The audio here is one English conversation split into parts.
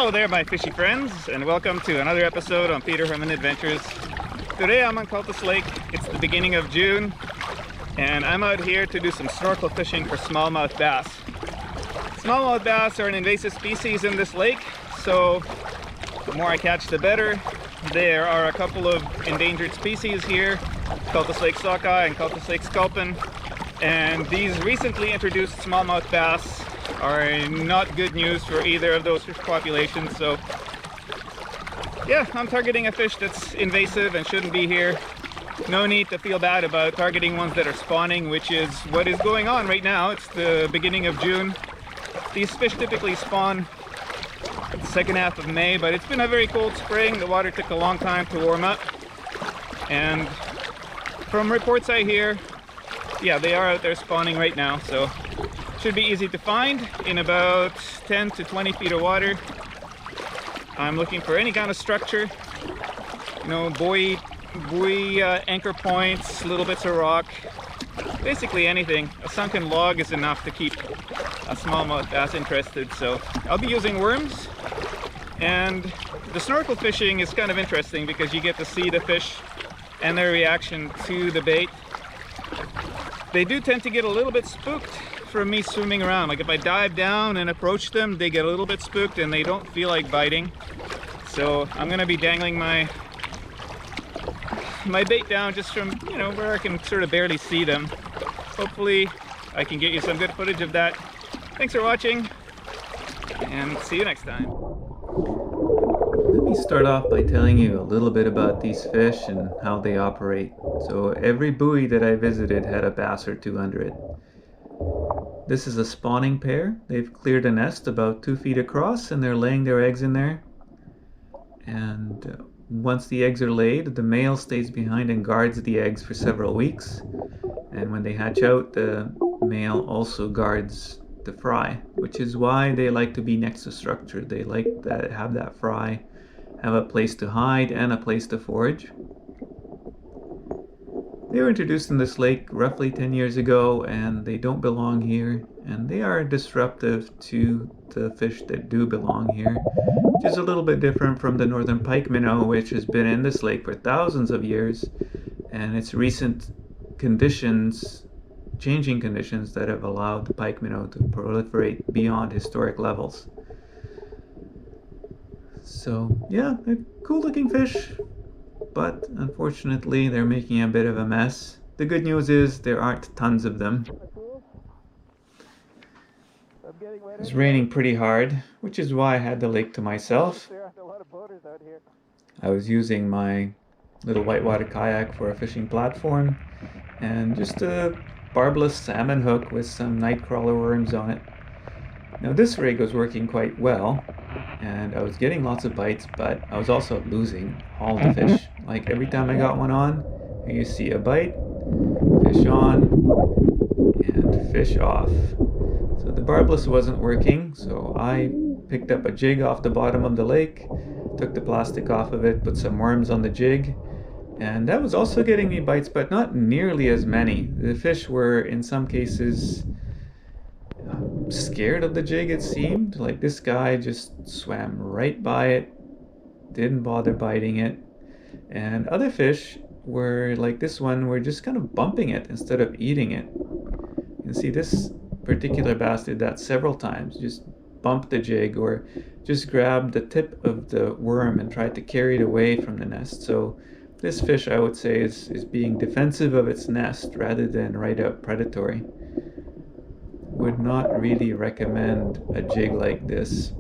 Hello there, my fishy friends, and welcome to another episode on Peter Herman Adventures. Today I'm on Cultus Lake. It's the beginning of June, and I'm out here to do some snorkel fishing for smallmouth bass. Smallmouth bass are an invasive species in this lake, so the more I catch, the better. There are a couple of endangered species here, Cultus Lake sockeye and Cultus Lake sculpin, and these recently introduced smallmouth bass are not good news for either of those fish populations. So yeah, I'm targeting a fish that's invasive and shouldn't be here. No need to feel bad about targeting ones that are spawning, which is what is going on right now. It's the beginning of June. These fish typically spawn the second half of May, but it's been a very cold spring. The water took a long time to warm up, and from reports I hear, yeah, they are out there spawning right now, so should be easy to find in about 10 to 20 feet of water. I'm looking for any kind of structure, you know, buoy anchor points, little bits of rock, basically anything. A sunken log is enough to keep a smallmouth bass interested. So I'll be using worms, and the snorkel fishing is kind of interesting because you get to see the fish and their reaction to the bait. They do tend to get a little bit spooked from me swimming around. Like if I dive down and approach them, they get a little bit spooked and they don't feel like biting. So I'm gonna be dangling my bait down just from, you know, where I can sort of barely see them. Hopefully I can get you some good footage of that. Thanks for watching, and see you next time. Let me start off by telling you a little bit about these fish and how they operate. So every buoy that I visited had a bass or two under it. This is a spawning pair. They've cleared a nest about 2 feet across and they're laying their eggs in there. And once the eggs are laid, the male stays behind and guards the eggs for several weeks. And when they hatch out, the male also guards the fry, which is why they like to be next to structure. They like that, have that fry have a place to hide and a place to forage. They were introduced in this lake roughly 10 years ago, and they don't belong here, and they are disruptive to the fish that do belong here, which is a little bit different from the northern pike minnow, which has been in this lake for thousands of years, and it's recent conditions, changing conditions, that have allowed the pike minnow to proliferate beyond historic levels. So yeah, they're cool looking fish, but unfortunately they're making a bit of a mess. The good news is there aren't tons of them. It's raining pretty hard, which is why I had the lake to myself. I was using my little whitewater kayak for a fishing platform and just a barbless salmon hook with some nightcrawler worms on it. Now this rig was working quite well, and I was getting lots of bites, but I was also losing all the fish. Like every time I got one on, you see a bite, fish on, and fish off. So the barbless wasn't working, so I picked up a jig off the bottom of the lake, took the plastic off of it, put some worms on the jig, and that was also getting me bites, but not nearly as many. The fish were, in some cases, scared of the jig, it seemed. Like this guy just swam right by it, didn't bother biting it, and other fish were like this one, were just kind of bumping it instead of eating it. You can see this particular bass did that several times, just bumped the jig or just grabbed the tip of the worm and tried to carry it away from the nest. So this fish, I would say, is being defensive of its nest rather than right out predatory. Would not really recommend a jig like this.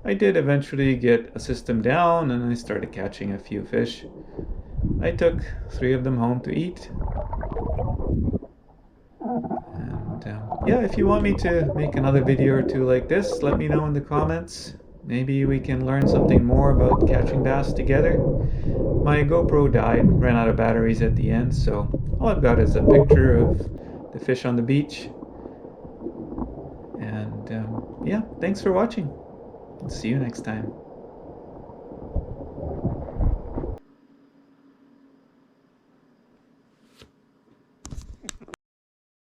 I did eventually get a system down and I started catching a few fish. I took 3 of them home to eat. And yeah, if you want me to make another video or two like this, let me know in the comments. Maybe we can learn something more about catching bass together. My GoPro died, ran out of batteries at the end, so all I've got is a picture of the fish on the beach. And yeah, thanks for watching. See you next time.